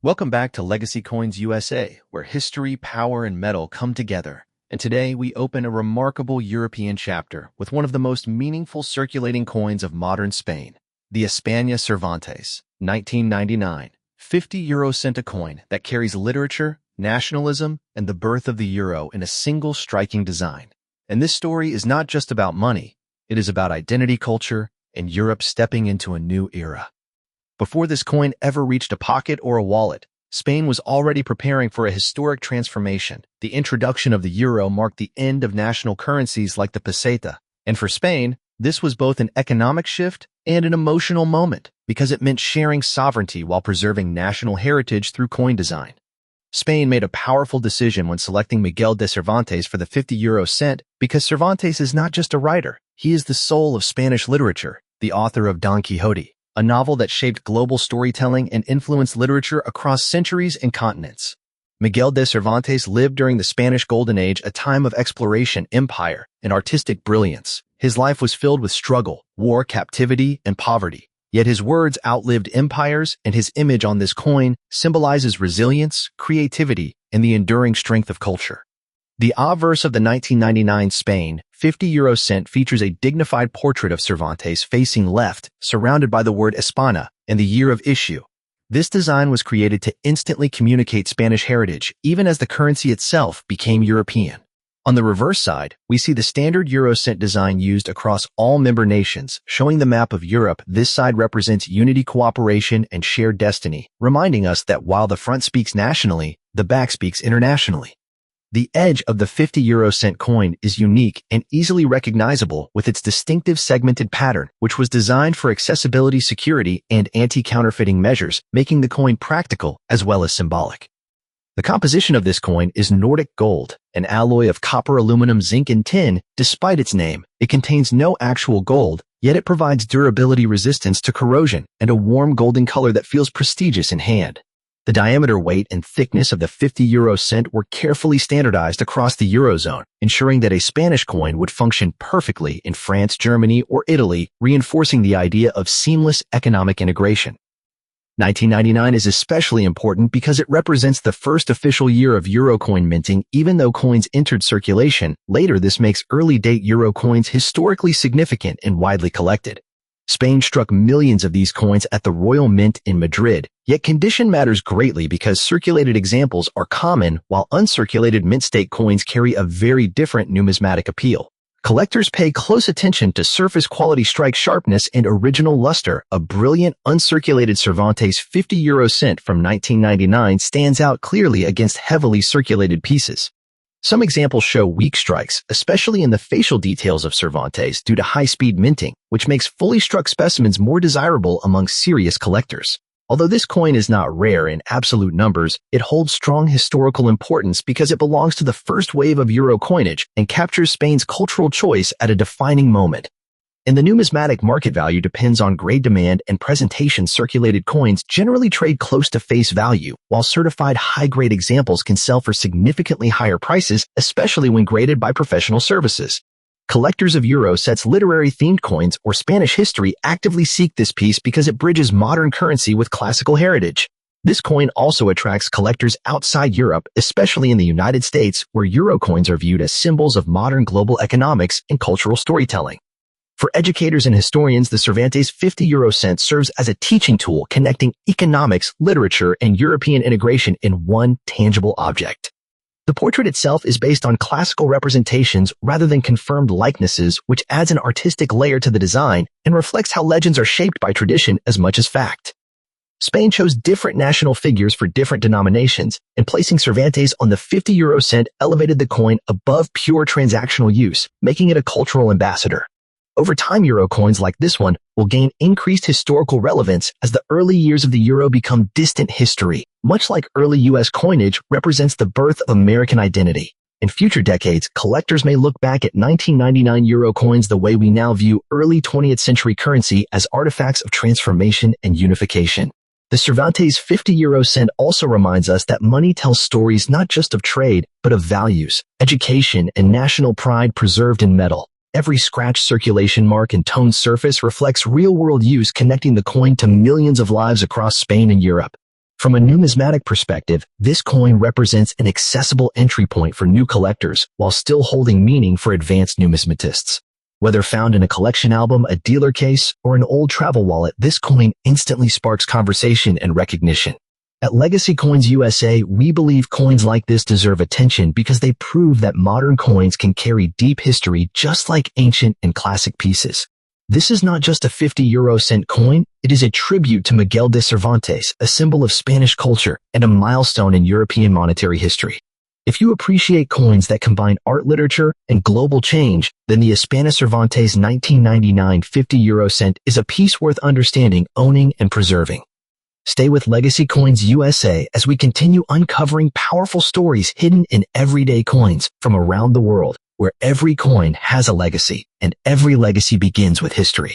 Welcome back to Legacy Coins USA, where history, power, and metal come together. And today we open a remarkable European chapter with one of the most meaningful circulating coins of modern Spain, the ESPANA Cervantes, 1999, 50 euro cent a coin that carries literature, nationalism, and the birth of the euro in a single striking design. And this story is not just about money, it is about identity, culture, and Europe stepping into a new era. Before this coin ever reached a pocket or a wallet, Spain was already preparing for a historic transformation. The introduction of the euro marked the end of national currencies like the peseta. And for Spain, this was both an economic shift and an emotional moment because it meant sharing sovereignty while preserving national heritage through coin design. Spain made a powerful decision when selecting Miguel de Cervantes for the 50 euro cent because Cervantes is not just a writer, he is the soul of Spanish literature, the author of Don Quixote, a novel that shaped global storytelling and influenced literature across centuries and continents. Miguel de Cervantes lived during the Spanish Golden Age, a time of exploration, empire, and artistic brilliance. His life was filled with struggle, war, captivity, and poverty. Yet his words outlived empires, and his image on this coin symbolizes resilience, creativity, and the enduring strength of culture. The obverse of the 1999 Spain 50 euro cent features a dignified portrait of Cervantes facing left, surrounded by the word ESPANA and the year of issue. This design was created to instantly communicate Spanish heritage, even as the currency itself became European. On the reverse side, we see the standard euro cent design used across all member nations, showing the map of Europe. This side represents unity, cooperation, and shared destiny, reminding us that while the front speaks nationally, the back speaks internationally. The edge of the 50 euro cent coin is unique and easily recognizable with its distinctive segmented pattern, which was designed for accessibility, security, and anti-counterfeiting measures, making the coin practical as well as symbolic. The composition of this coin is Nordic gold, an alloy of copper, aluminum, zinc, and tin. Despite its name, it contains no actual gold, yet it provides durability, resistance to corrosion, and a warm golden color that feels prestigious in hand. The diameter, weight, and thickness of the 50 euro cent were carefully standardized across the Eurozone, ensuring that a Spanish coin would function perfectly in France, Germany, or Italy, reinforcing the idea of seamless economic integration. 1999 is especially important because it represents the first official year of euro coin minting. Even though coins entered circulation later, this makes early-date euro coins historically significant and widely collected. Spain struck millions of these coins at the Royal Mint in Madrid, yet condition matters greatly because circulated examples are common while uncirculated mint state coins carry a very different numismatic appeal. Collectors pay close attention to surface quality, strike sharpness, and original luster. A brilliant uncirculated Cervantes 50 euro cent from 1999 stands out clearly against heavily circulated pieces. Some examples show weak strikes, especially in the facial details of Cervantes due to high-speed minting, which makes fully struck specimens more desirable among serious collectors. Although this coin is not rare in absolute numbers, it holds strong historical importance because it belongs to the first wave of euro coinage and captures Spain's cultural choice at a defining moment. And the numismatic market value depends on grade, demand, and presentation. Circulated coins generally trade close to face value, while certified high-grade examples can sell for significantly higher prices, especially when graded by professional services. Collectors of euro sets, literary-themed coins, or Spanish history actively seek this piece because it bridges modern currency with classical heritage. This coin also attracts collectors outside Europe, especially in the United States, where euro coins are viewed as symbols of modern global economics and cultural storytelling. For educators and historians, the Cervantes 50 euro cent serves as a teaching tool connecting economics, literature, and European integration in one tangible object. The portrait itself is based on classical representations rather than confirmed likenesses, which adds an artistic layer to the design and reflects how legends are shaped by tradition as much as fact. Spain chose different national figures for different denominations, and placing Cervantes on the 50 euro cent elevated the coin above pure transactional use, making it a cultural ambassador. Over time, euro coins like this one will gain increased historical relevance as the early years of the euro become distant history. Much like early U.S. coinage represents the birth of American identity. In future decades, collectors may look back at 1999 euro coins the way we now view early 20th century currency, as artifacts of transformation and unification. The Cervantes 50 euro cent also reminds us that money tells stories not just of trade, but of values, education, and national pride preserved in metal. Every scratch, circulation mark, and toned surface reflects real-world use, connecting the coin to millions of lives across Spain and Europe. From a numismatic perspective, this coin represents an accessible entry point for new collectors while still holding meaning for advanced numismatists. Whether found in a collection album, a dealer case, or an old travel wallet, this coin instantly sparks conversation and recognition. At Legacy Coins USA, we believe coins like this deserve attention because they prove that modern coins can carry deep history just like ancient and classic pieces. This is not just a 50-euro-cent coin, it is a tribute to Miguel de Cervantes, a symbol of Spanish culture and a milestone in European monetary history. If you appreciate coins that combine art, literature, and global change, then the ESPANA Cervantes 1999 50-euro-cent is a piece worth understanding, owning, and preserving. Stay with Legacy Coins USA as we continue uncovering powerful stories hidden in everyday coins from around the world, where every coin has a legacy, and every legacy begins with history.